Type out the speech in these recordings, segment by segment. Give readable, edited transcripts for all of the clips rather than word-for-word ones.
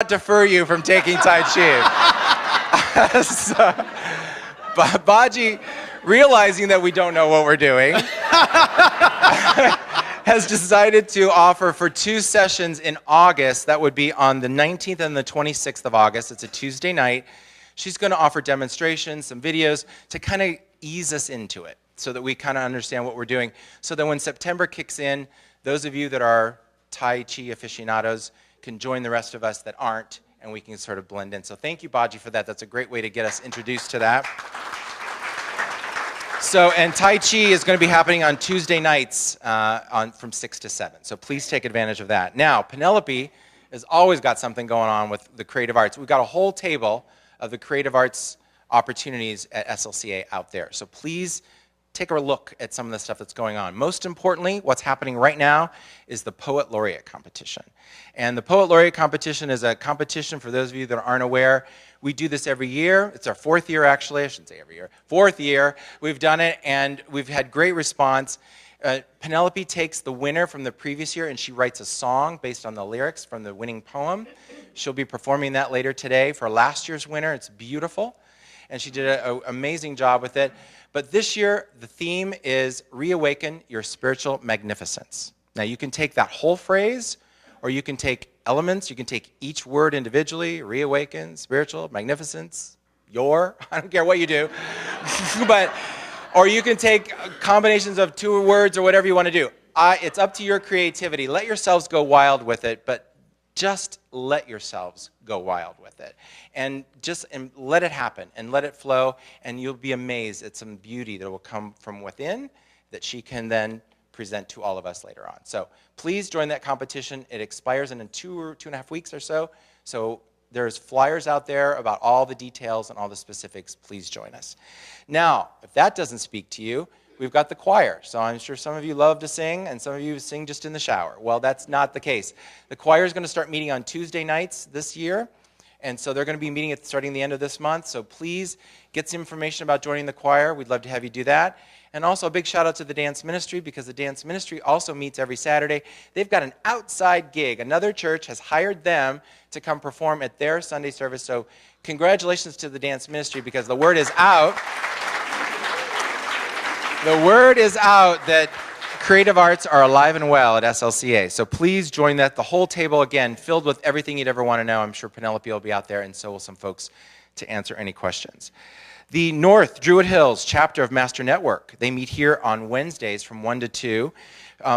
defer you from taking Tai Chi. So, Baji, realizing that we don't know what we're doing, has decided to offer for 2 sessions in August. That would be on the 19th and the 26th of August. It's a Tuesday night. She's going to offer demonstrations, some videos to kind of ease us into it so that we kind of understand what we're doing. So that when September kicks in, those of you that are Tai Chi aficionados can join the rest of us that aren't, and we can sort of blend in. So thank you, Baji, for that. That's a great way to get us introduced to that. So, and Tai Chi is going to be happening on Tuesday nights from 6 to 7. So please take advantage of that. Now, Penelope has always got something going on with the creative arts. We've got a whole table of the creative arts opportunities at SLCA out there. So please take a look at some of the stuff that's going on. Most importantly, what's happening right now is the Poet Laureate competition. And the Poet Laureate competition is a competition, for those of you that aren't aware. We do this every year. It's our 4th year, actually. I shouldn't say every year. 4th year we've done it, and we've had great response. Penelope takes the winner from the previous year, and she writes a song based on the lyrics from the winning poem. She'll be performing that later today for last year's winner. It's beautiful, and she did an amazing job with it. But this year, the theme is Reawaken Your Spiritual Magnificence. Now, you can take that whole phrase, or you can take elements. You can take each word individually: reawaken, spiritual, magnificence, I don't care what you do. Or you can take combinations of 2 words or whatever you want to do. It's up to your creativity. Let yourselves go wild with it, but just let yourselves go wild with it. And let it happen and let it flow, and you'll be amazed at some beauty that will come from within that she can then present to all of us later on. So please join that competition. It expires in 2 or 2.5 weeks or so. So there's flyers out there about all the details and all the specifics. Please join us. Now, if that doesn't speak to you, we've got the choir. So I'm sure some of you love to sing, and some of you sing just in the shower. Well, that's not the case. The choir is going to start meeting on Tuesday nights this year, and so they're going to be meeting starting the end of this month. So please get some information about joining the choir. We'd love to have you do that. And also a big shout out to the dance ministry, because the dance ministry also meets every Saturday. They've got an outside gig. Another church has hired them to come perform at their Sunday service. So congratulations to the dance ministry, because the word is out. The word is out that creative arts are alive and well at SLCA. So please join that. The whole table, again, filled with everything you'd ever want to know. I'm sure Penelope will be out there, and so will some folks to answer any questions. The North Druid Hills chapter of Master Network, they meet here on Wednesdays from 1 to 2.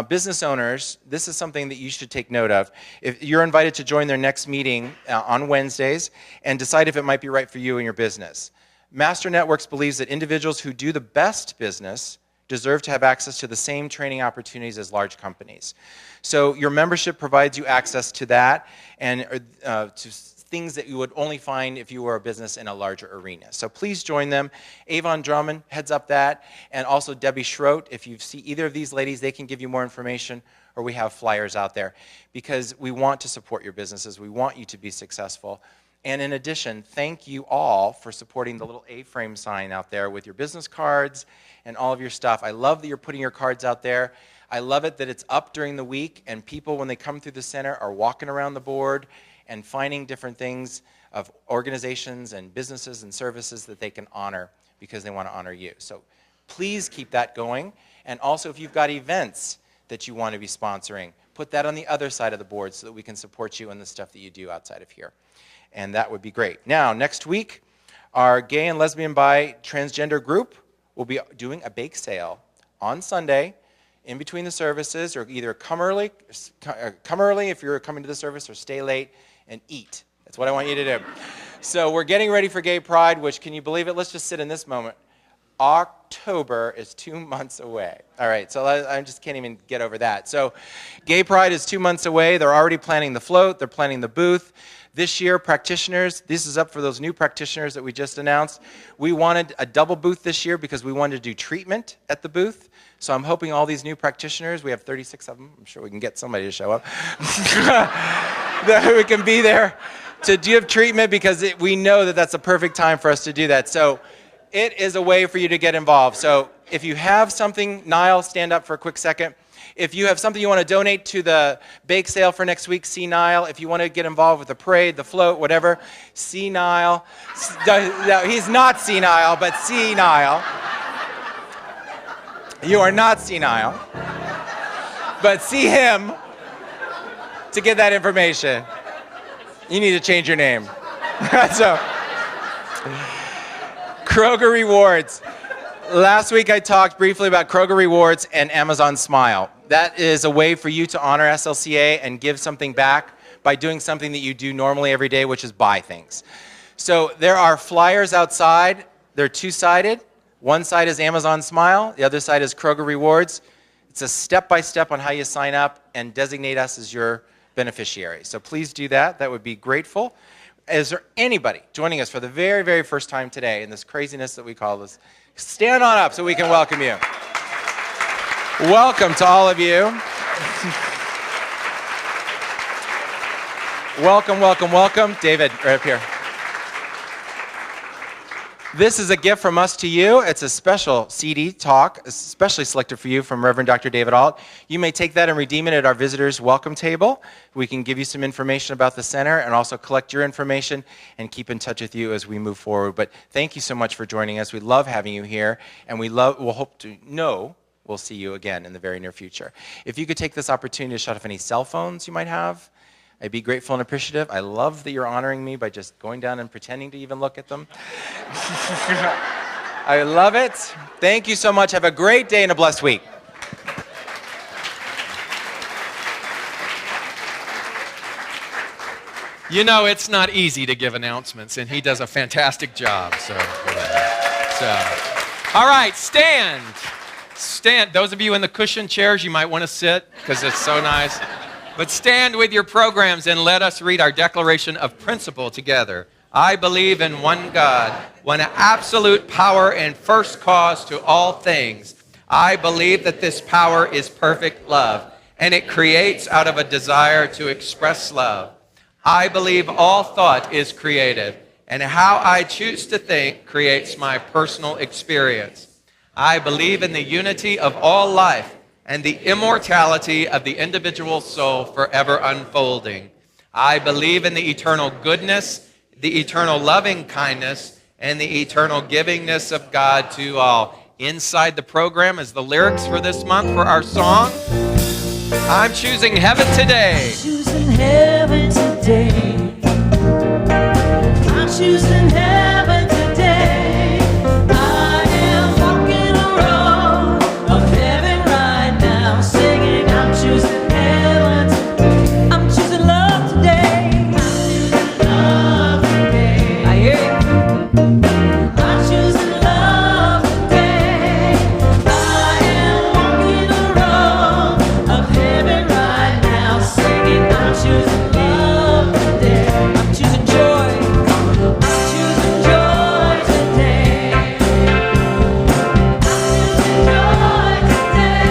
Business owners, this is something that you should take note of. If you're invited to join their next meeting on Wednesdays, and decide if it might be right for you and your business. Master Networks believes that individuals who do the best business deserve to have access to the same training opportunities as large companies. So your membership provides you access to that, and to things that you would only find if you were a business in a larger arena. So please join them. Avon Drummond heads up that, and also Debbie Schroet. If you see either of these ladies, they can give you more information, or we have flyers out there, because we want to support your businesses. We want you to be successful. And in addition, thank you all for supporting the little A-frame sign out there with your business cards and all of your stuff. I love that you're putting your cards out there. I love it that it's up during the week, and people, when they come through the center, are walking around the board and finding different things of organizations and businesses and services that they can honor, because they want to honor you. So please keep that going. And also, if you've got events that you want to be sponsoring, put that on the other side of the board so that we can support you in the stuff that you do outside of here. And that would be great. Now, next week, our gay and lesbian, bi, transgender group will be doing a bake sale on Sunday in between the services, or either come early if you're coming to the service, or stay late and eat. That's what I want you to do. So we're getting ready for Gay Pride, which, can you believe it? Let's just sit in this moment. October is 2 months away. All right, so I just can't even get over that. So Gay Pride is 2 months away. They're already planning the float. They're planning the booth. This year, practitioners, this is up for those new practitioners that we just announced. We wanted a double booth this year because we wanted to do treatment at the booth. So I'm hoping all these new practitioners, we have 36 of them, I'm sure we can get somebody to show up, that we can be there to give treatment, because we know that that's a perfect time for us to do that. So it is a way for you to get involved. So if you have something, Niall, stand up for a quick second. If you have something you want to donate to the bake sale for next week, see Niall. If you want to get involved with the parade, the float, whatever, see Niall. No, he's not senile, but see Niall. You are not senile, but see him to get that information. You need to change your name. So, Kroger Rewards. Last week I talked briefly about Kroger Rewards and Amazon Smile. That is a way for you to honor SLCA and give something back by doing something that you do normally every day, which is buy things. So there are flyers outside. They're two-sided. One side is Amazon Smile. The other side is Kroger Rewards. It's a step-by-step on how you sign up and designate us as your beneficiary. So please do that. That would be grateful. Is there anybody joining us for the very, very first time today in this craziness that we call this? Stand on up so we can welcome you. Welcome to all of you. Welcome, welcome, welcome. David, right up here. This is a gift from us to you. It's a special CD talk, especially selected for you from Reverend Dr. David Ault. You may take that and redeem it at our visitors' welcome table. We can give you some information about the center and also collect your information and keep in touch with you as we move forward. But thank you so much for joining us. We love having you here, and we'll hope to know we'll see you again in the very near future. If you could take this opportunity to shut off any cell phones you might have, I'd be grateful and appreciative. I love that you're honoring me by just going down and pretending to even look at them. I love it. Thank you so much. Have a great day and a blessed week. You know, it's not easy to give announcements, and he does a fantastic job. All right, stand. Stand. Those of you in the cushion chairs, you might want to sit because it's so nice. But stand with your programs and let us read our declaration of principle together. I believe in one God, one absolute power and first cause to all things. I believe that this power is perfect love, and it creates out of a desire to express love. I believe all thought is creative, and how I choose to think creates my personal experience. I believe in the unity of all life and the immortality of the individual soul forever unfolding. I believe in the eternal goodness, the eternal loving kindness, and the eternal givingness of God to all. Inside the program is the lyrics for this month for our song, I'm Choosing Heaven Today. I'm choosing heaven today. I'm choosing heaven today. I am walking the road of heaven right now, singing I'm choosing heaven today. I'm choosing love today. I'm choosing love today. I hear you. I'm choosing love today. I am walking the road of heaven right now, singing I'm choosing love today. I'm choosing joy. I'm choosing joy today. I'm choosing joy today.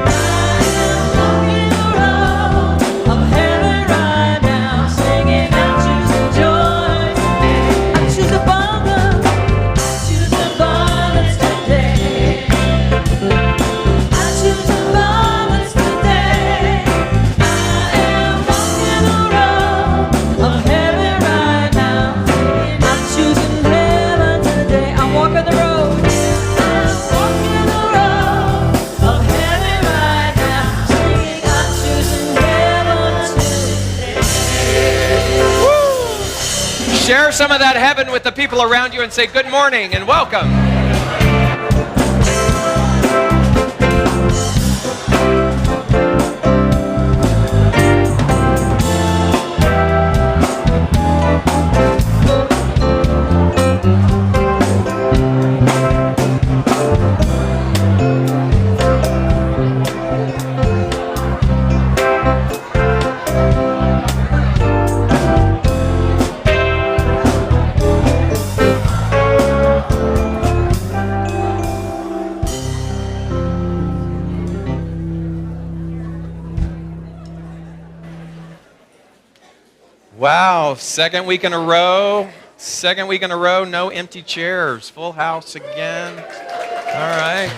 I am walking the road of heaven right now, singing I'm choosing joy today. I choose abundance. I choose abundance today. I choose abundance today. I am walking the road of heaven right now. I'm choosing heaven today. I'm walking the road. I'm walking the road of heaven right now. Singing, I'm choosing heaven today. Share some of that heaven with the people around you and say good morning and welcome. Wow, second week in a row, no empty chairs, full house again. All right.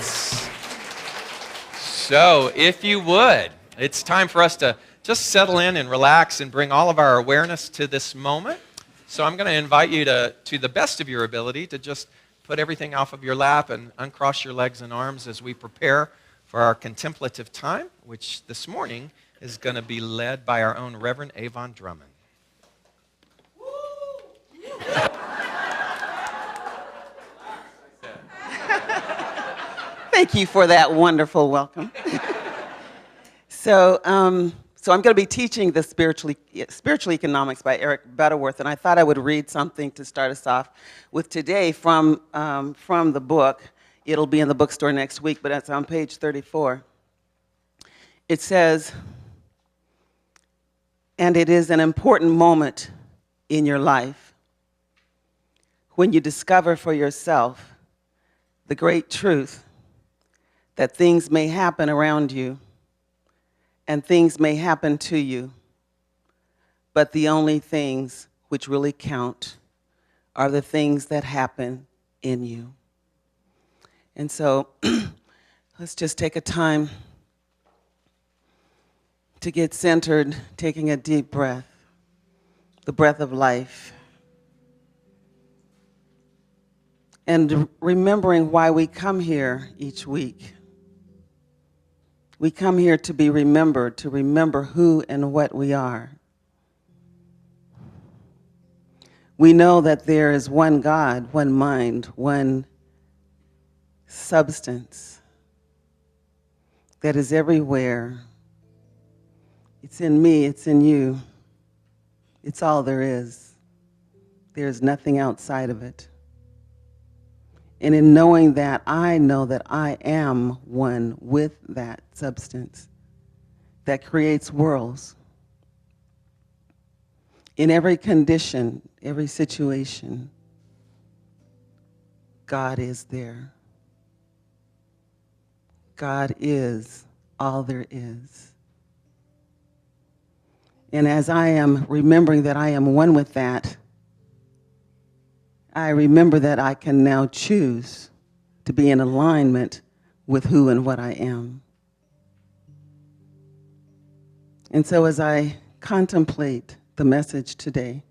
So, if you would, it's time for us to just settle in and relax and bring all of our awareness to this moment. So, I'm going to invite you to the best of your ability, to just put everything off of your lap and uncross your legs and arms as we prepare for our contemplative time, which this morning is going to be led by our own Reverend Avon Drummond. Thank you for that wonderful welcome. So I'm going to be teaching the spiritual economics by Eric Butterworth, and I thought I would read something to start us off with today from the book. It'll be in the bookstore next week, but it's on page 34. It says, "And it is an important moment in your life when you discover for yourself the great truth that things may happen around you and things may happen to you, but the only things which really count are the things that happen in you." And so let's just take a time to get centered, taking a deep breath, the breath of life, and remembering why we come here each week. We come here to be remembered, to remember who and what we are. We know that there is one God, one mind, one substance that is everywhere. It's in me, it's in you. It's all there is. There's nothing outside of it. And in knowing that, I know that I am one with that substance that creates worlds. In every condition, every situation, God is there. God is all there is. And as I am remembering that I am one with that, I remember that I can now choose to be in alignment with who and what I am. And so as I contemplate the message today,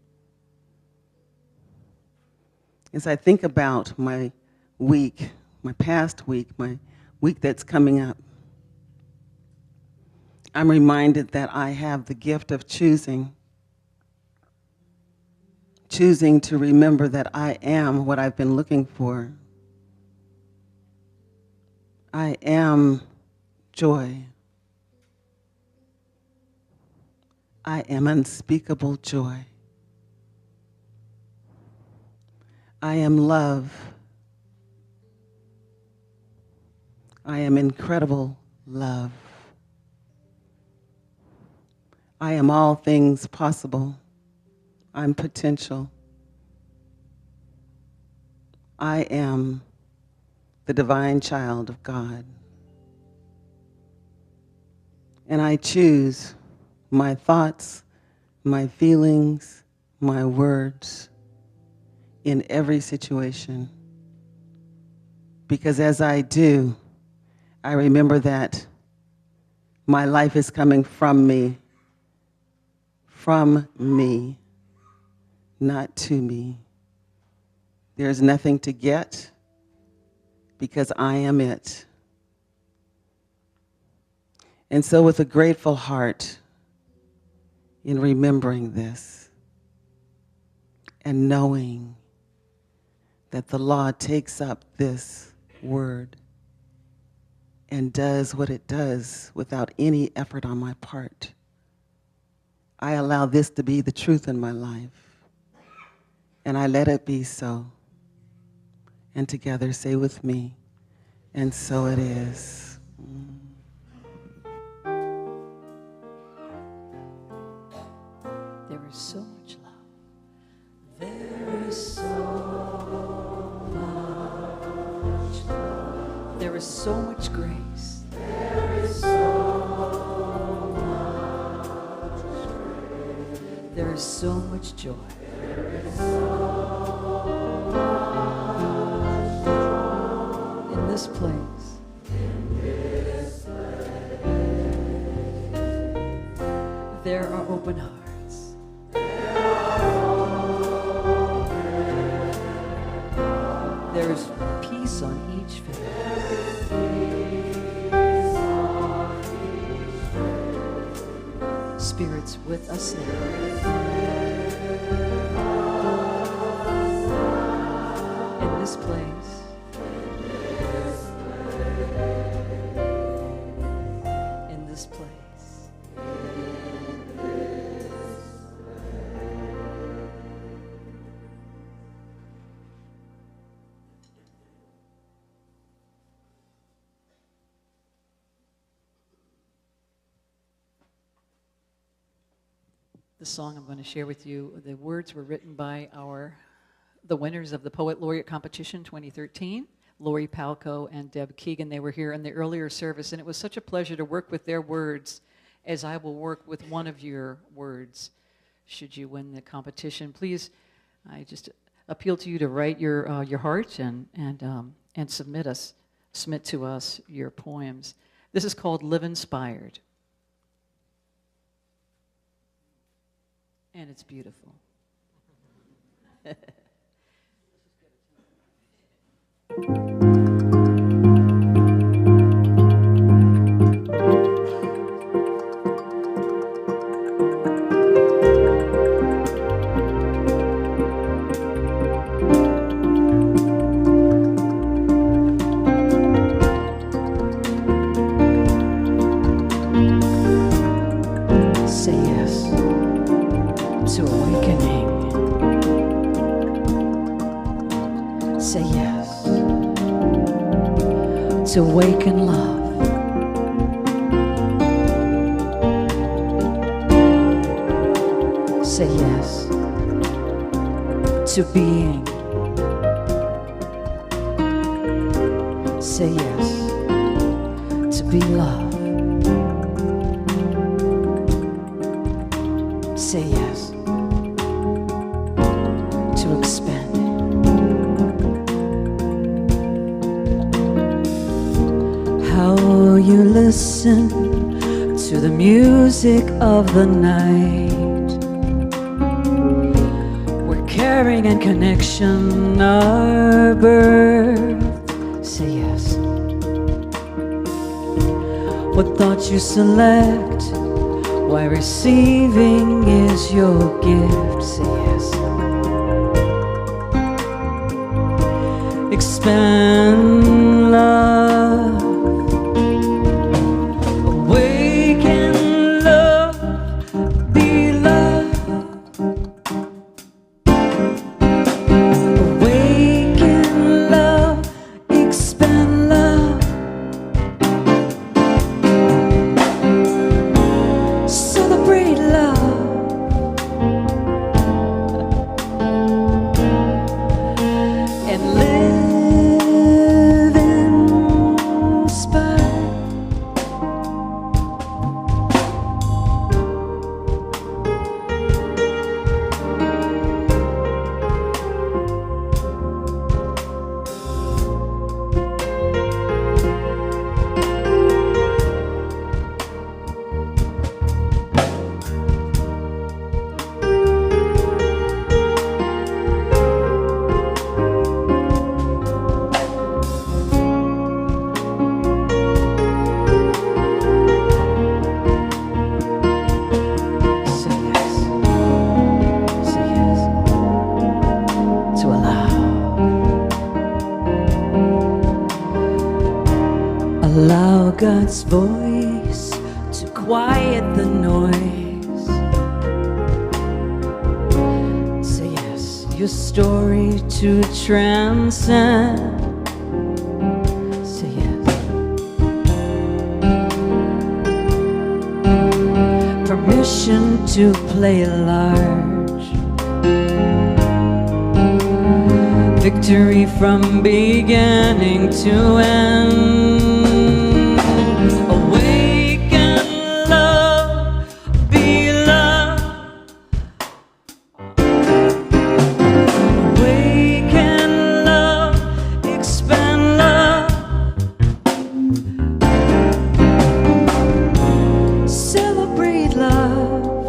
as I think about my week, my past week, my week that's coming up, I'm reminded that I have the gift of choosing to remember that I am what I've been looking for. I am joy. I am unspeakable joy. I am love. I am incredible love. I am all things possible. I'm potential. I am the divine child of God. And I choose my thoughts, my feelings, my words in every situation. Because as I do, I remember that my life is coming from me, not to me. There's nothing to get because I am it. And so with a grateful heart in remembering this and knowing that the law takes up this word and does what it does without any effort on my part, I allow this to be the truth in my life. And I let it be so. And together say with me, and so it is. There is so much love. There is so much love. There is so much grace. There is so much grace. There is so much joy. There is so much joy. In this place. In this place. There are open hearts. There's peace on each face. Spirit's with us now. In this place. In this place. The song I'm going to share with you, the words were written by the winners of the Poet Laureate Competition 2013, Lori Palco and Deb Keegan. They were here in the earlier service, and it was such a pleasure to work with their words as I will work with one of your words should you win the competition. Please, I just appeal to you to write your heart and submit to us your poems. This is called Live Inspired. And it's beautiful. Say yes to awakening. Say yes to awaken love. Say yes to being. Say yes to be loved. Say yes to expanding. How you listen to the music of the night, where caring and connection are birthed. Say yes. What thoughts you select, why receiving is your gift. Say yes. Expand love. Awaken love. Be love. Awaken love. Expand love. Celebrate love. And live inspired. Say yes. Say yes. To allow God's voice to quiet the noise. Say yes. Your story to transcend. Say yes. Permission to play large. Victory from beginning to end. Awaken love, be love. Awaken love, expand love. Celebrate love.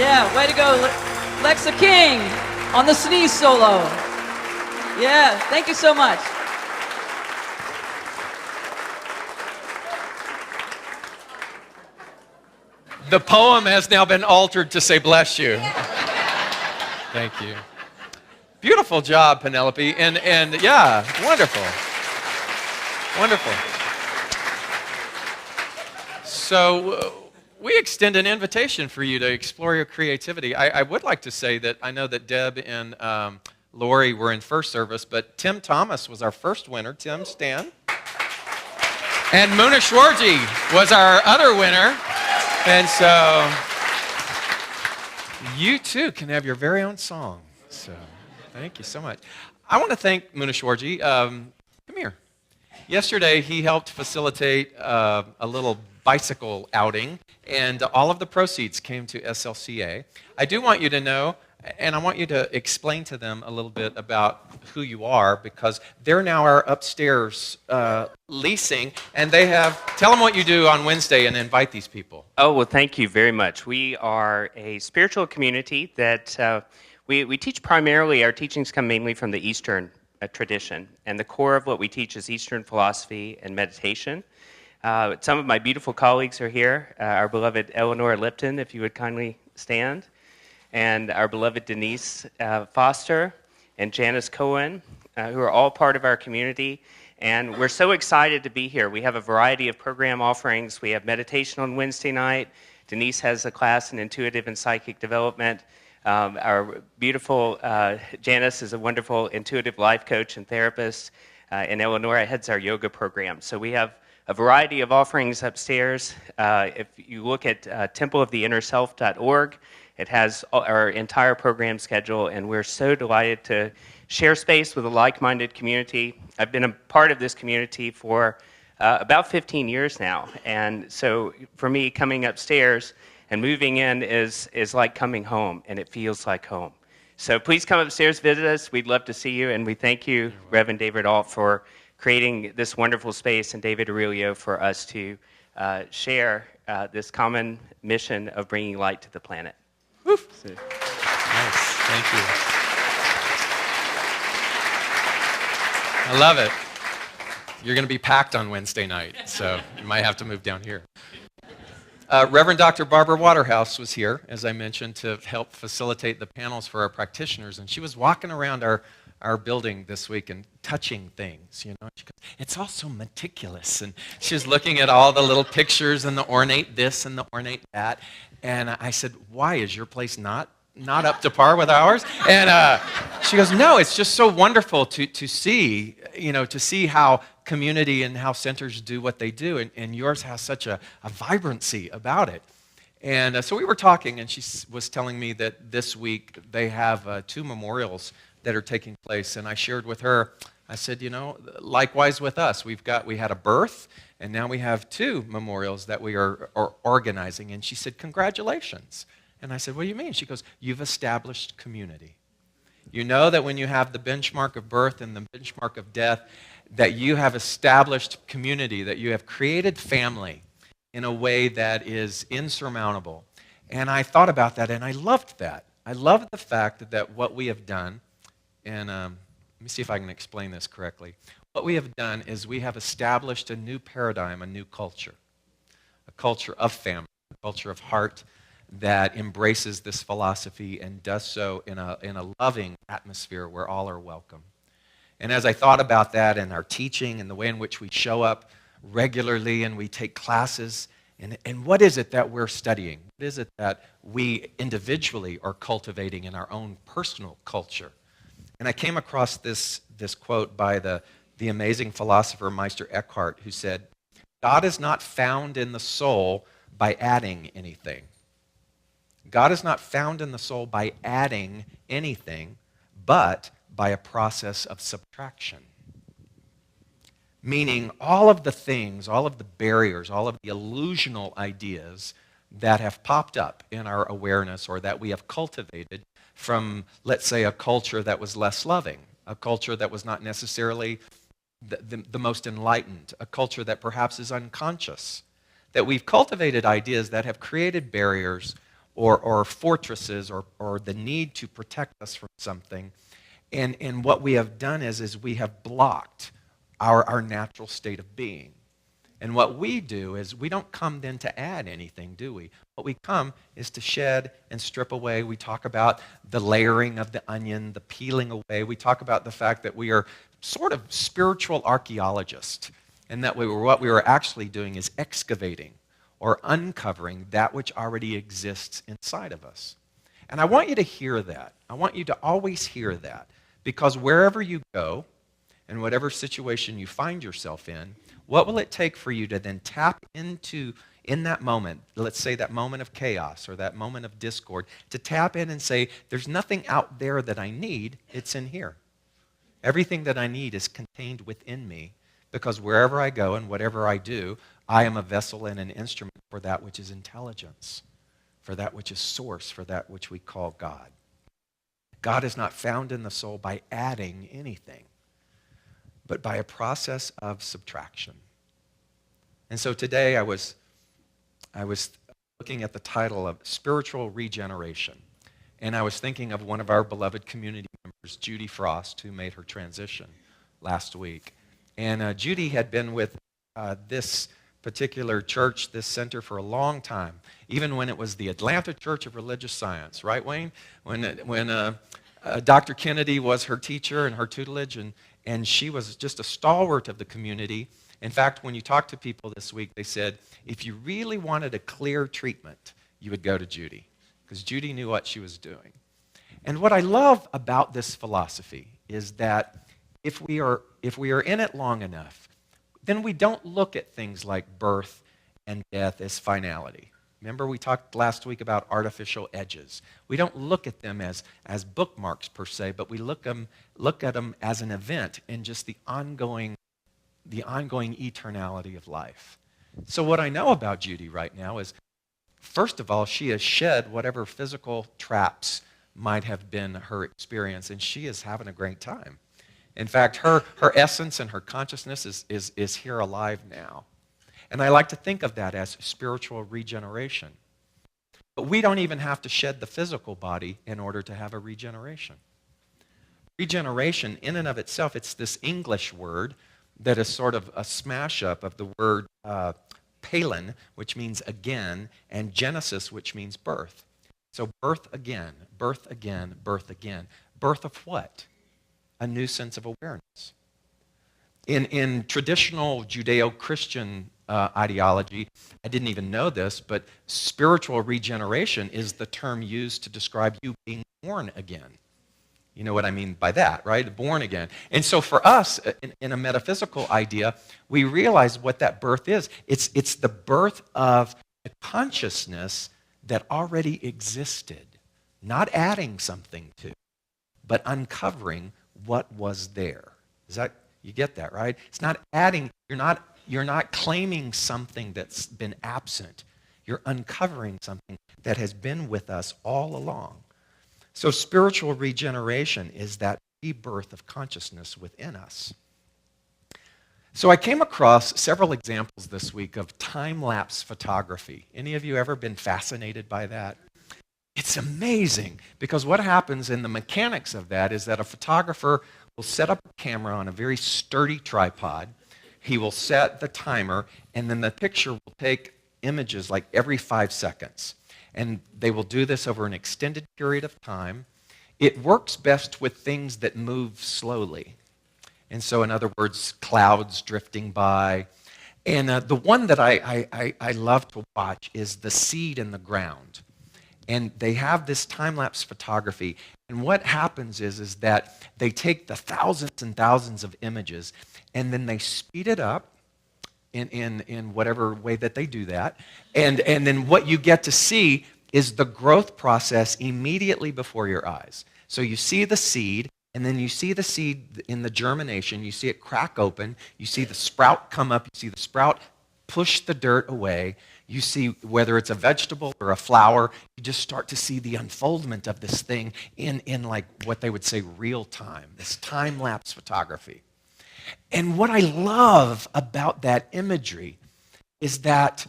Yeah, way to go, Lexa King on the sneeze solo. Yeah, thank you so much. The poem has now been altered to say bless you. Thank you. Beautiful job, Penelope. And yeah, wonderful. Wonderful. So we extend an invitation for you to explore your creativity. I would like to say that I know that Deb and Lori were in first service, but Tim Thomas was our first winner. Tim, stand. And Muna Schwarji was our other winner. And so you too can have your very own song. So thank you so much. I want to thank Muna Schwarji. Come here. Yesterday he helped facilitate a little bicycle outing, and all of the proceeds came to SLCA. I do want you to know, and I want you to explain to them a little bit about who you are, because they're now our upstairs leasing, and they have, tell them what you do on Wednesday and invite these people. Oh, well, thank you very much. We are a spiritual community that we teach primarily, our teachings come mainly from the Eastern tradition, and the core of what we teach is Eastern philosophy and meditation. Some of my beautiful colleagues are here, our beloved Eleanor Lipton, if you would kindly stand, and our beloved Denise Foster and Janice Cohen, who are all part of our community. And we're so excited to be here. We have a variety of program offerings. We have meditation on Wednesday night. Denise has a class in intuitive and psychic development. Our beautiful Janice is a wonderful intuitive life coach and therapist. And Eleonora heads our yoga program. So we have a variety of offerings upstairs. If you look at templeoftheinnerself.org, it has our entire program schedule, and we're so delighted to share space with a like-minded community. I've been a part of this community for about 15 years now, and so for me, coming upstairs and moving in is like coming home, and it feels like home. So please come upstairs, visit us. We'd love to see you, and we thank you, Reverend David Ault, for creating this wonderful space, and David Aurelio for us to share this common mission of bringing light to the planet. Woof. Nice, thank you. I love it. You're going to be packed on Wednesday night, so you might have to move down here. Reverend Dr. Barbara Waterhouse was here, as I mentioned, to help facilitate the panels for our practitioners, and she was walking around our building this week and touching things, you know. She goes, it's all so meticulous, and she was looking at all the little pictures and the ornate this and the ornate that, and I said, why, is your place not up to par with ours? And she goes, no, it's just so wonderful to see, you know, to see how community and how centers do what they do, and yours has such a vibrancy about it. And so we were talking, and she was telling me that this week they have 2 memorials that are taking place, and I shared with her, I said, you know, likewise with us, we had a birth, and now we have 2 memorials that we are organizing, and she said, congratulations. And I said, what do you mean? She goes, you've established community. You know that when you have the benchmark of birth and the benchmark of death, that you have established community, that you have created family in a way that is insurmountable. And I thought about that, and I loved that. I loved the fact that what we have done, and let me see if I can explain this correctly. What we have done is we have established a new paradigm, a new culture, a culture of family, a culture of heart that embraces this philosophy and does so in a loving atmosphere where all are welcome. And as I thought about that and our teaching and the way in which we show up regularly and we take classes, and what is it that we're studying? What is it that we individually are cultivating in our own personal culture? And I came across this quote by the amazing philosopher Meister Eckhart, who said, God is not found in the soul by adding anything. God is not found in the soul by adding anything, but by a process of subtraction. Meaning all of the things, all of the barriers, all of the illusional ideas that have popped up in our awareness or that we have cultivated from, let's say, a culture that was less loving, a culture that was not necessarily the most enlightened, a culture that perhaps is unconscious, that we've cultivated ideas that have created barriers or fortresses or the need to protect us from something. And what we have done is we have blocked our natural state of being. And what we do is we don't come then to add anything, do we? What we come is to shed and strip away. We talk about the layering of the onion, the peeling away. We talk about the fact that we are sort of spiritual archaeologists, and that what we were actually doing is excavating or uncovering that which already exists inside of us. And I want you to hear that. I want you to always hear that, because wherever you go and whatever situation you find yourself in, what will it take for you to then tap into, in that moment, let's say that moment of chaos or that moment of discord, to tap in and say, there's nothing out there that I need, it's in here. Everything that I need is contained within me, because wherever I go and whatever I do, I am a vessel and an instrument for that which is intelligence, for that which is source, for that which we call God. God is not found in the soul by adding anything, but by a process of subtraction. And so today I was looking at the title of Spiritual Regeneration, and I was thinking of one of our beloved community members, Judy Frost, who made her transition last week. And Judy had been with this particular church, this center, for a long time, even when it was the Atlanta Church of Religious Science, right, Wayne? When Dr. Kennedy was her teacher and her tutelage, and she was just a stalwart of the community. In fact, when you talk to people this week, they said, if you really wanted a clear treatment, you would go to Judy, because Judy knew what she was doing. And what I love about this philosophy is that if we are in it long enough, then we don't look at things like birth and death as finality. Remember, we talked last week about artificial edges. We don't look at them as bookmarks per se, but we look at them as an event in just the ongoing eternality of life. So what I know about Judy right now is, first of all, she has shed whatever physical traps might have been her experience, and she is having a great time. In fact, her essence and her consciousness is here alive now. And I like to think of that as spiritual regeneration. But we don't even have to shed the physical body in order to have a regeneration. Regeneration, in and of itself, it's this English word that is sort of a smash up of the word palin, which means again, and genesis, which means birth. So birth again, birth again, birth again. Birth of what? A new sense of awareness. In traditional Judeo-Christian ideology, I didn't even know this, but spiritual regeneration is the term used to describe you being born again. You know what I mean by that, right? Born again. And so for us, in a metaphysical idea, we realize what that birth is. It's the birth of a consciousness that already existed, not adding something to, but uncovering what was there. You get that, right? It's not adding, you're not claiming something that's been absent. You're uncovering something that has been with us all along. So spiritual regeneration is that rebirth of consciousness within us. So I came across several examples this week of time-lapse photography. Any of you ever been fascinated by that? It's amazing, because what happens in the mechanics of that is that a photographer will set up a camera on a very sturdy tripod. He will set the timer, and then the picture will take images like every 5 seconds. And they will do this over an extended period of time. It works best with things that move slowly. And so, in other words, clouds drifting by. And the one that I love to watch is the seed in the ground. And they have this time-lapse photography. And what happens is that they take the thousands and thousands of images, and then they speed it up in whatever way that they do that. And then what you get to see is the growth process immediately before your eyes. So you see the seed, and then you see the seed in the germination. You see it crack open. You see the sprout come up. You see the sprout push the dirt away. You see whether it's a vegetable or a flower, you just start to see the unfoldment of this thing in like what they would say real time, this time-lapse photography. And what I love about that imagery is that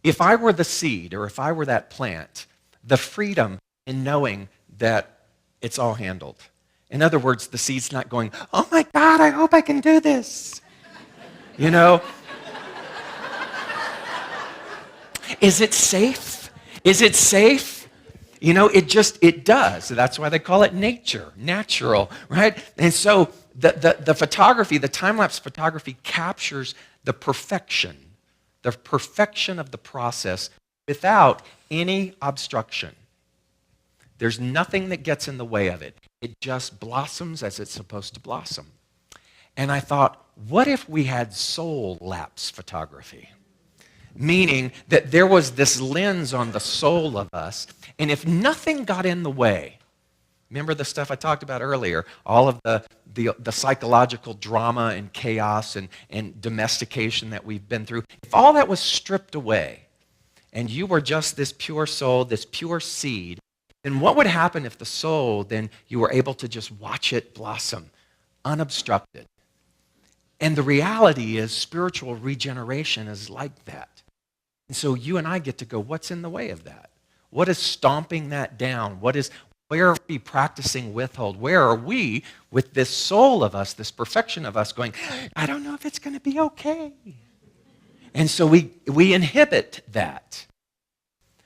if I were the seed or if I were that plant, the freedom in knowing that it's all handled. In other words, the seed's not going, oh my God, I hope I can do this. You know? Is it safe? Is it safe? You know, it does. That's why they call it nature, natural, right? And so the photography, the time-lapse photography captures the perfection of the process without any obstruction. There's nothing that gets in the way of it. It just blossoms as it's supposed to blossom. And I thought, what if we had soul lapse photography? Meaning that there was this lens on the soul of us, and if nothing got in the way, remember the stuff I talked about earlier, all of the psychological drama and chaos and domestication that we've been through, if all that was stripped away, and you were just this pure soul, this pure seed, then what would happen if the soul, then you were able to just watch it blossom, unobstructed? And the reality is spiritual regeneration is like that. And so you and I get to go, what's in the way of that? What is stomping that down? Where are we practicing withhold? Where are we with this soul of us, this perfection of us going, I don't know if it's going to be okay. And so we inhibit that.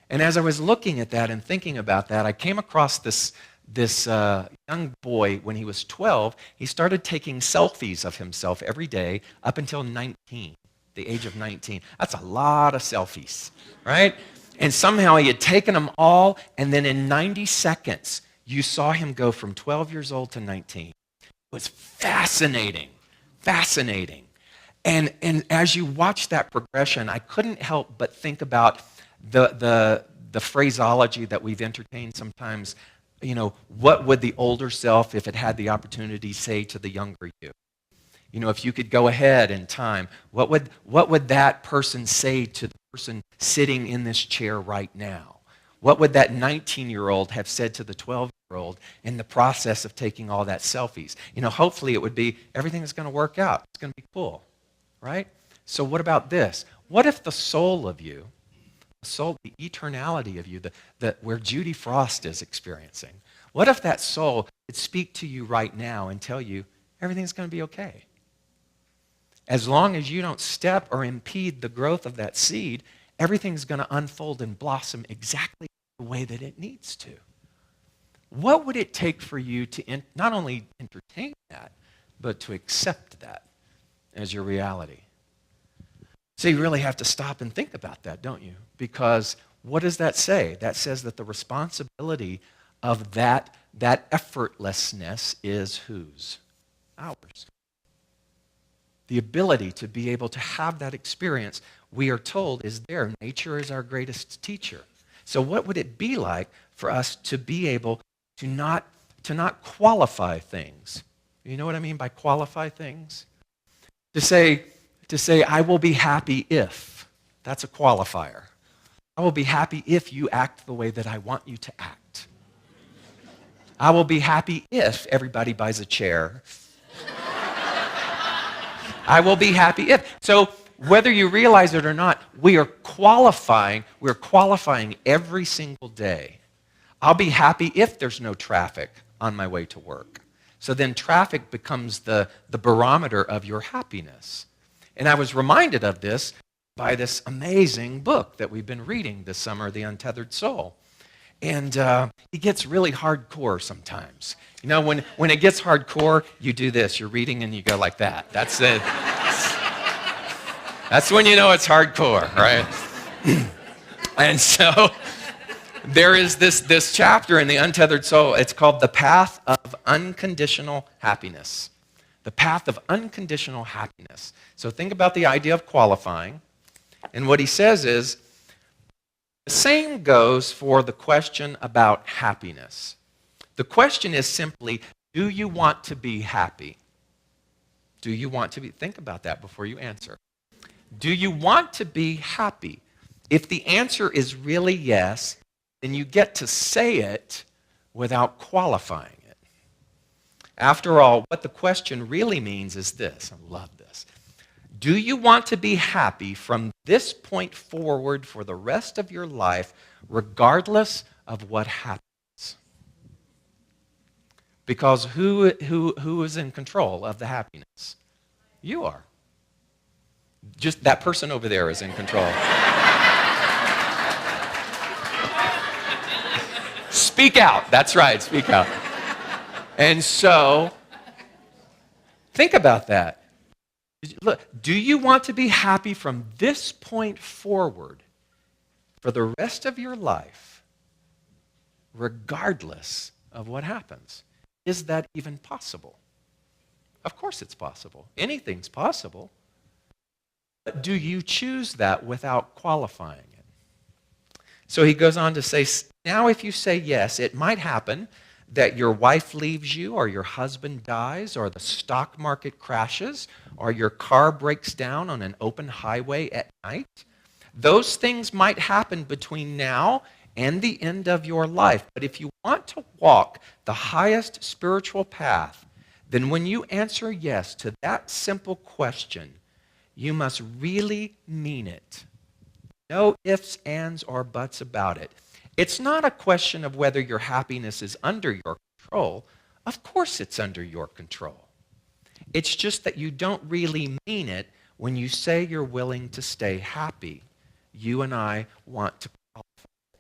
And as I was looking at that and thinking about that, I came across this young boy when he was 12. He started taking selfies of himself every day up until 19, the age of 19. That's a lot of selfies, right? And somehow he had taken them all, and then in 90 seconds, you saw him go from 12 years old to 19. It was fascinating, fascinating. And as you watch that progression, I couldn't help but think about the phraseology that we've entertained sometimes. You know, what would the older self, if it had the opportunity, say to the younger you? You know, if you could go ahead in time, what would that person say to the person sitting in this chair right now? What would that 19-year-old have said to the 12-year-old in the process of taking all that selfies? You know, hopefully it would be, everything's going to work out. It's going to be cool, right? So what about this? What if the soul of you, the soul, the eternality of you, where Judy Frost is experiencing, what if that soul could speak to you right now and tell you everything's going to be okay? As long as you don't step or impede the growth of that seed, everything's going to unfold and blossom exactly the way that it needs to. What would it take for you to not only entertain that, but to accept that as your reality? So you really have to stop and think about that, don't you? Because what does that say? That says that the responsibility of that effortlessness is whose? Ours. The ability to be able to have that experience, we are told, is there. Nature is our greatest teacher. So what would it be like for us to be able to not qualify things? You know what I mean by qualify things? To say, I will be happy if. That's a qualifier. I will be happy if you act the way that I want you to act. I will be happy if everybody buys a chair. I will be happy if. So whether you realize it or not, we're qualifying every single day. I'll be happy if there's no traffic on my way to work. So then traffic becomes the barometer of your happiness. And I was reminded of this by this amazing book that we've been reading this summer, The Untethered Soul. And it gets really hardcore sometimes. You know, when it gets hardcore, you do this. You're reading and you go like that. That's it. That's when you know it's hardcore, right? And so there is this chapter in The Untethered Soul. It's called The Path of Unconditional Happiness. The Path of Unconditional Happiness. So think about the idea of qualifying. And what he says is, the same goes for the question about happiness. The question is simply, do you want to be happy? Do you want to be? Think about that before you answer. Do you want to be happy? If the answer is really yes, then you get to say it without qualifying it. After all, what the question really means is this. I love this. Do you want to be happy from this point forward for the rest of your life, regardless of what happens? Because who is in control of the happiness? You are. Just that person over there is in control. Speak out. That's right, speak out. And so, think about that. Look, do you want to be happy from this point forward for the rest of your life, regardless of what happens? Is that even possible? Of course it's possible. Anything's possible. But do you choose that without qualifying it? So he goes on to say, now if you say yes, it might happen that your wife leaves you, or your husband dies, or the stock market crashes, or your car breaks down on an open highway at night. Those things might happen between now and the end of your life. But if you want to walk the highest spiritual path, then when you answer yes to that simple question, you must really mean it. No ifs, ands, or buts about it. It's not a question of whether your happiness is under your control. Of course it's under your control. It's just that you don't really mean it when you say you're willing to stay happy. You and I want to qualify it.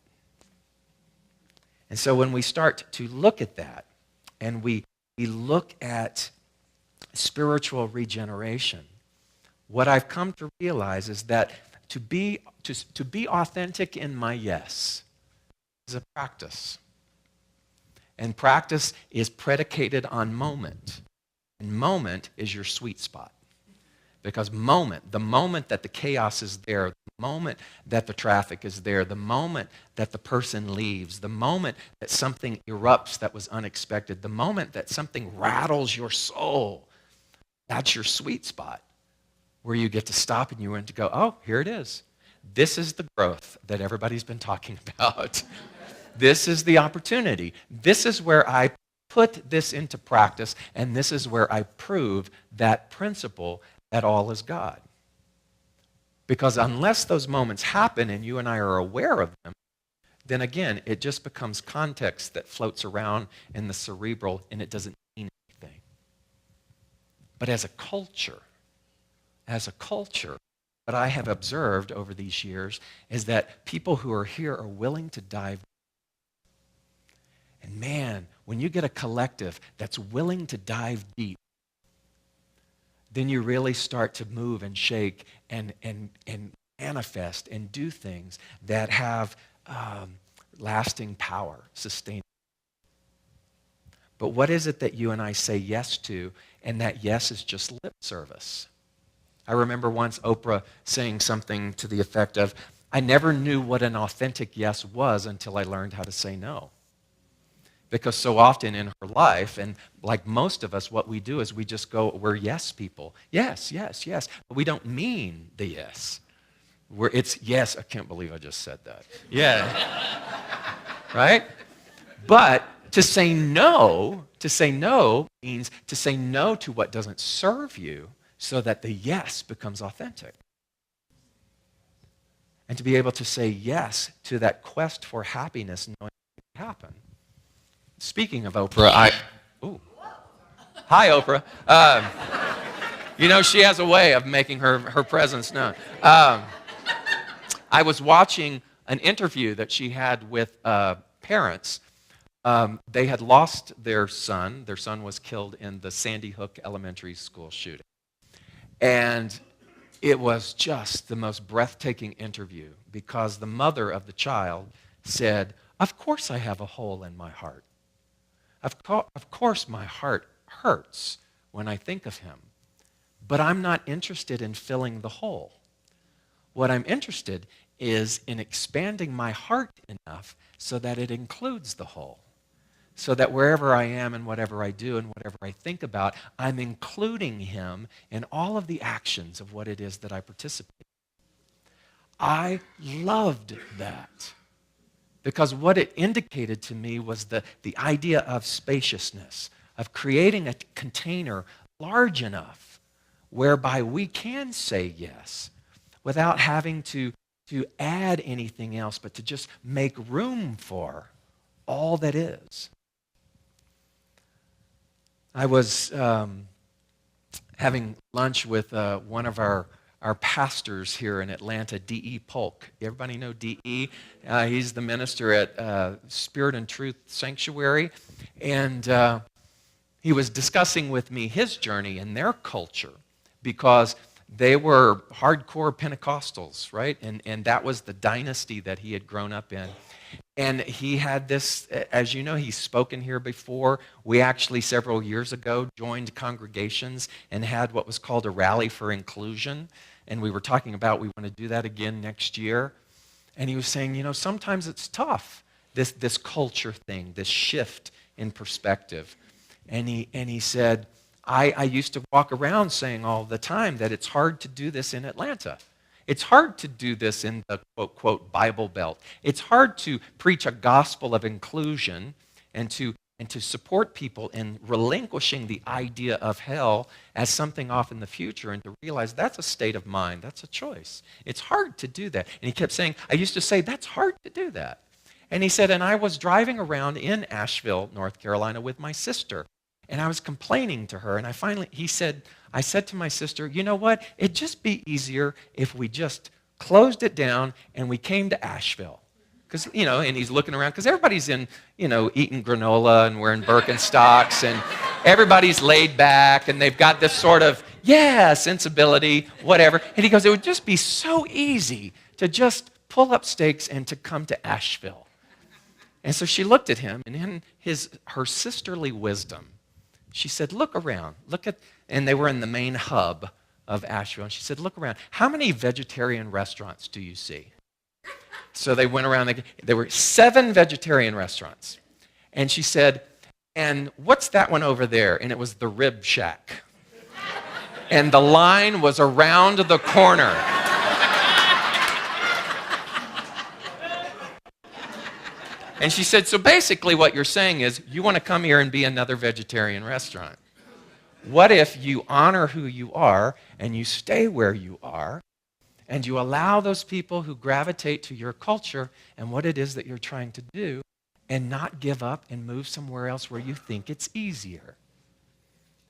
And so when we start to look at that, and we look at spiritual regeneration, what I've come to realize is that to be authentic in my yes is a practice. And practice is predicated on moment. And moment is your sweet spot. Because the moment that the chaos is there, the moment that the traffic is there, the moment that the person leaves, the moment that something erupts that was unexpected, the moment that something rattles your soul, that's your sweet spot where you get to stop and you want to go, oh, here it is. This is the growth that everybody's been talking about. This is the opportunity. This is where I put this into practice, and this is where I prove that principle that all is God. Because unless those moments happen and you and I are aware of them, then again, it just becomes context that floats around in the cerebral and it doesn't mean anything. But as a culture, what I have observed over these years is that people who are here are willing to dive. And man, when you get a collective that's willing to dive deep, then you really start to move and shake and manifest and do things that have lasting power, sustaining. But what is it that you and I say yes to, and that yes is just lip service? I remember once Oprah saying something to the effect of, I never knew what an authentic yes was until I learned how to say no. Because so often in her life, and like most of us, what we do is we just go, we're yes people. Yes, yes, yes. But we don't mean the yes. It's yes, I can't believe I just said that. Yeah. Right? But to say no means to say no to what doesn't serve you so that the yes becomes authentic. And to be able to say yes to that quest for happiness knowing it can happen. Speaking of Oprah, hi, Oprah. She has a way of making her presence known. I was watching an interview that she had with parents. They had lost their son. Their son was killed in the Sandy Hook Elementary School shooting. And it was just the most breathtaking interview because the mother of the child said, of course I have a hole in my heart. Of course my heart hurts when I think of him, but I'm not interested in filling the hole. What I'm interested is in expanding my heart enough so that it includes the hole, so that wherever I am and whatever I do and whatever I think about, I'm including him in all of the actions of what it is that I participate in. I loved that. Because what it indicated to me was the idea of spaciousness, of creating a container large enough whereby we can say yes without having to add anything else, but to just make room for all that is. I was having lunch with one of our pastors here in Atlanta, D.E. Polk. Everybody know D.E.? He's the minister at Spirit and Truth Sanctuary. And he was discussing with me his journey in their culture, because they were hardcore Pentecostals, right? And that was the dynasty that he had grown up in. And he had this, as you know, he's spoken here before. We actually, several years ago, joined congregations and had what was called a rally for inclusion. And we were talking about we want to do that again next year. And he was saying, you know, sometimes it's tough, this culture thing, this shift in perspective. And he said, I used to walk around saying all the time that it's hard to do this in Atlanta. It's hard to do this in the quote, quote, Bible Belt. It's hard to preach a gospel of inclusion and to support people in relinquishing the idea of hell as something off in the future, and to realize that's a state of mind, that's a choice. It's hard to do that. And he kept saying, I used to say, that's hard to do that. And he said, and I was driving around in Asheville, North Carolina with my sister, and I was complaining to her, and I said to my sister, you know what? It'd just be easier if we just closed it down and we came to Asheville. Because, you know, and he's looking around, because everybody's in, you know, eating granola and wearing Birkenstocks, and everybody's laid back, and they've got this sort of, yeah, sensibility, whatever. And he goes, it would just be so easy to just pull up stakes and to come to Asheville. And so she looked at him, and in her sisterly wisdom, she said, look around, and they were in the main hub of Asheville. And she said, look around. How many vegetarian restaurants do you see? So they went around. There were 7 vegetarian restaurants. And she said, and what's that one over there? And it was the Rib Shack. And the line was around the corner. And she said, so basically what you're saying is you want to come here and be another vegetarian restaurant. What if you honor who you are and you stay where you are and you allow those people who gravitate to your culture and what it is that you're trying to do, and not give up and move somewhere else where you think it's easier?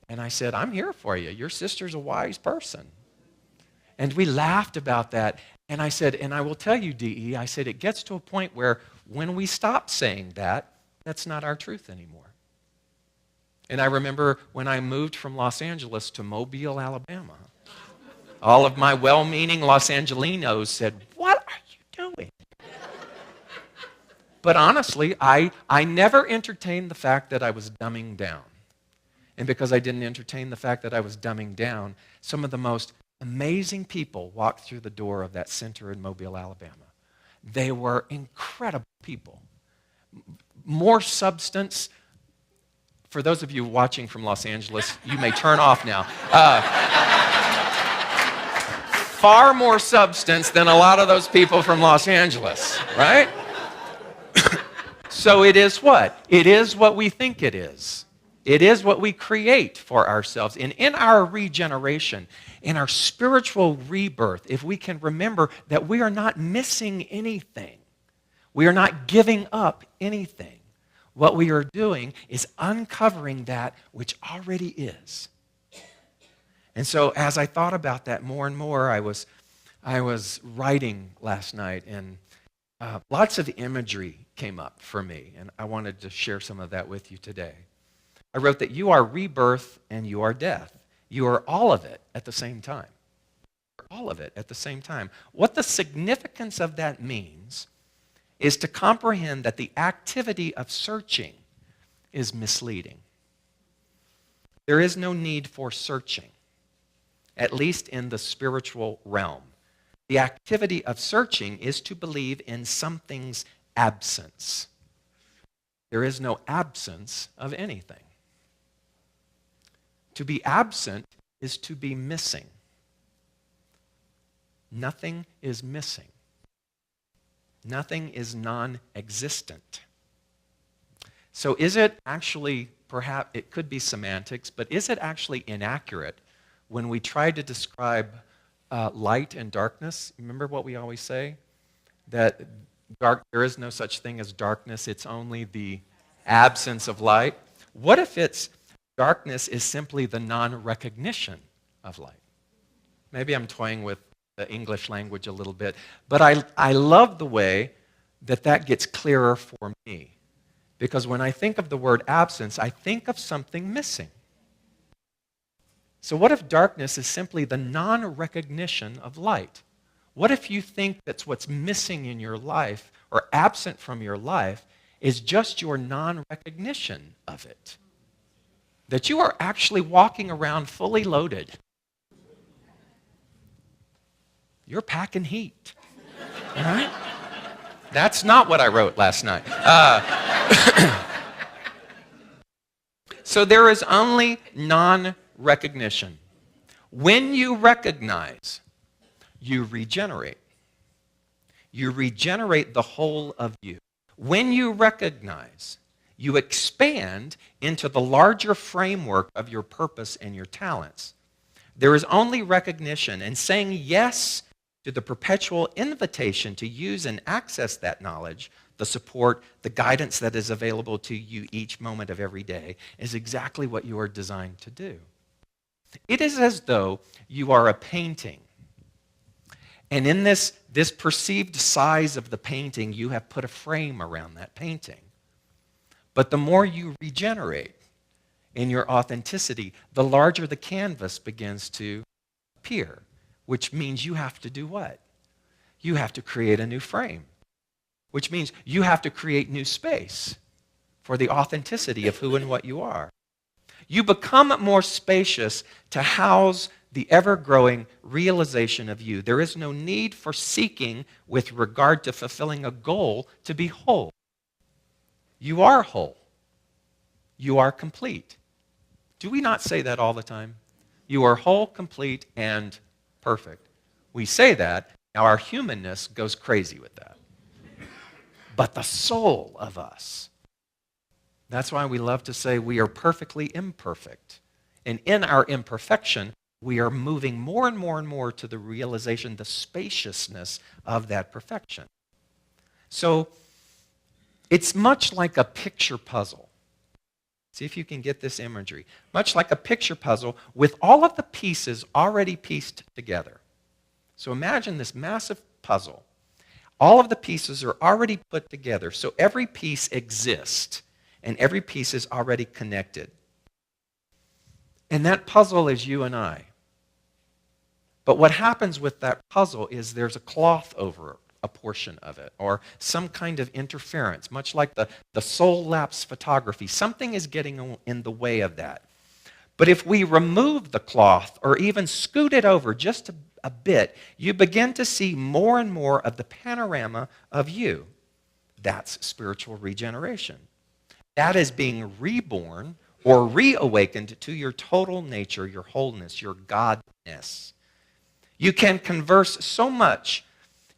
And I said, I'm here for you. Your sister's a wise person. And we laughed about that. And I said, and I will tell you, D.E., I said, it gets to a point where when we stop saying that, that's not our truth anymore. And I remember when I moved from Los Angeles to Mobile, Alabama, all of my well-meaning Los Angelinos said, what are you doing? But honestly, I never entertained the fact that I was dumbing down. And because I didn't entertain the fact that I was dumbing down, some of the most amazing people walked through the door of that center in Mobile, Alabama. They were incredible people. More substance. For those of you watching from Los Angeles, you may turn off now. Far more substance than a lot of those people from Los Angeles, right? So it is what? It is what we think it is. It is what we create for ourselves. And in our regeneration, in our spiritual rebirth, if we can remember that we are not missing anything, we are not giving up anything, what we are doing is uncovering that which already is. And so as I thought about that more and more, I was writing last night, and lots of imagery came up for me, and I wanted to share some of that with you today. I wrote that you are rebirth and you are death. You are all of it at the same time. All of it at the same time. What the significance of that means is to comprehend that the activity of searching is misleading. There is no need for searching, at least in the spiritual realm. The activity of searching is to believe in something's absence. There is no absence of anything. To be absent is to be missing. Nothing is missing. Nothing is non-existent. So is it actually, perhaps, it could be semantics, but is it actually inaccurate when we try to describe light and darkness, remember what we always say? That there is no such thing as darkness, it's only the absence of light. What if darkness is simply the non-recognition of light? Maybe I'm toying with the English language a little bit, but I love the way that gets clearer for me. Because when I think of the word absence, I think of something missing. So what if darkness is simply the non-recognition of light? What if you think that's what's missing in your life or absent from your life is just your non-recognition of it? That you are actually walking around fully loaded. You're packing heat. All right? That's not what I wrote last night. So there is only non-recognition. When you recognize, you regenerate. You regenerate the whole of you. When you recognize, you expand into the larger framework of your purpose and your talents. There is only recognition, and saying yes to the perpetual invitation to use and access that knowledge, the support, the guidance that is available to you each moment of every day is exactly what you are designed to do. It is as though you are a painting. And in this perceived size of the painting, you have put a frame around that painting. But the more you regenerate in your authenticity, the larger the canvas begins to appear, which means you have to do what? You have to create a new frame, which means you have to create new space for the authenticity of who and what you are. You become more spacious to house the ever-growing realization of you. There is no need for seeking with regard to fulfilling a goal to be whole. You are whole. You are complete. Do we not say that all the time? You are whole, complete, and perfect. We say that. Now our humanness goes crazy with that. But the soul of us, that's why we love to say we are perfectly imperfect. And in our imperfection, we are moving more and more and more to the realization, the spaciousness of that perfection. So it's much like a picture puzzle. See if you can get this imagery. Much like a picture puzzle with all of the pieces already pieced together. So imagine this massive puzzle. All of the pieces are already put together, so every piece exists, and every piece is already connected. And that puzzle is you and I. But what happens with that puzzle is there's a cloth over a portion of it, or some kind of interference, much like the soul lapse photography. Something is getting in the way of that. But if we remove the cloth or even scoot it over just a bit, you begin to see more and more of the panorama of you. That's spiritual regeneration. That is being reborn or reawakened to your total nature, your wholeness, your godness. You can converse so much.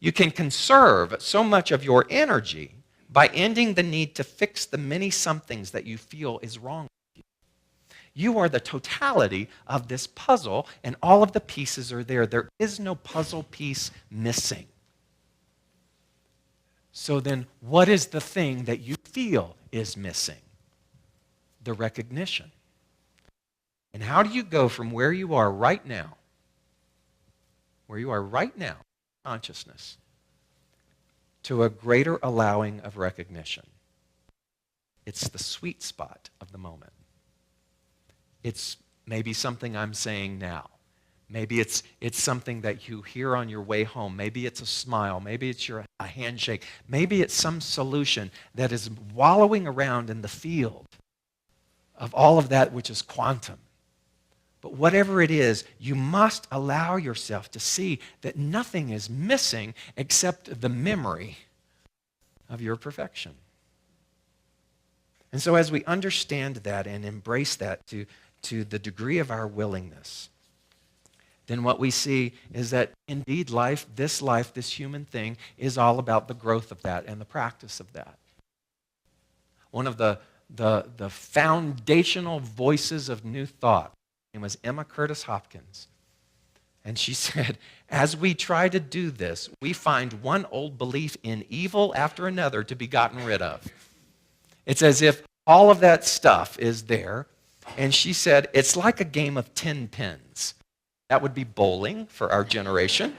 You can conserve so much of your energy by ending the need to fix the many somethings that you feel is wrong with you. You are the totality of this puzzle, and all of the pieces are there. There is no puzzle piece missing. So then, what is the thing that you feel is missing? The recognition. And how do you go from where you are right now, consciousness, to a greater allowing of recognition? It's the sweet spot of the moment. It's maybe something I'm saying now. Maybe it's something that you hear on your way home. Maybe it's a smile. Maybe it's a handshake. Maybe it's some solution that is wallowing around in the field of all of that which is quantum. But whatever it is, you must allow yourself to see that nothing is missing except the memory of your perfection. And so as we understand that and embrace that to the degree of our willingness, then what we see is that indeed life, this human thing, is all about the growth of that and the practice of that. One of the foundational voices of new thought name was Emma Curtis Hopkins. And she said, as we try to do this, we find one old belief in evil after another to be gotten rid of. It's as if all of that stuff is there. And she said, it's like a game of 10 pins. That would be bowling for our generation.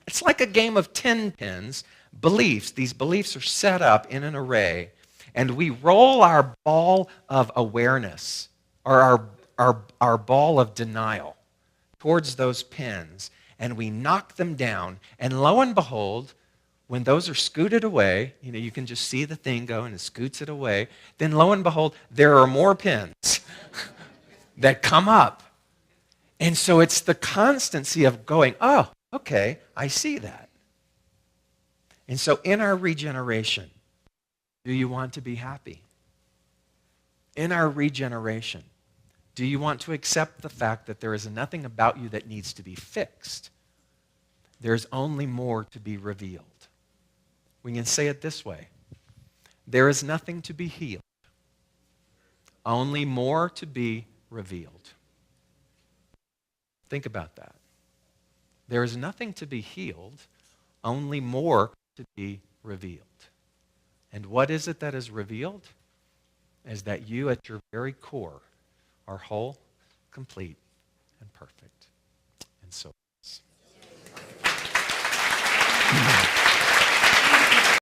It's like a game of 10 pins. Beliefs, these beliefs are set up in an array, and we roll our ball of awareness, or our ball of denial, towards those pins, and we knock them down. And lo and behold, when those are scooted away, you can just see the thing go and it scoots it away, then lo and behold, there are more pins that come up. And so it's the constancy of going, oh, okay, I see that. And so in our regeneration, do you want to be happy? In our regeneration, do you want to accept the fact that there is nothing about you that needs to be fixed? There's only more to be revealed. We can say it this way. There is nothing to be healed, only more to be revealed. Think about that. There is nothing to be healed, only more to be revealed. And what is it that is revealed? Is that you at your very core are whole, complete, and perfect. And so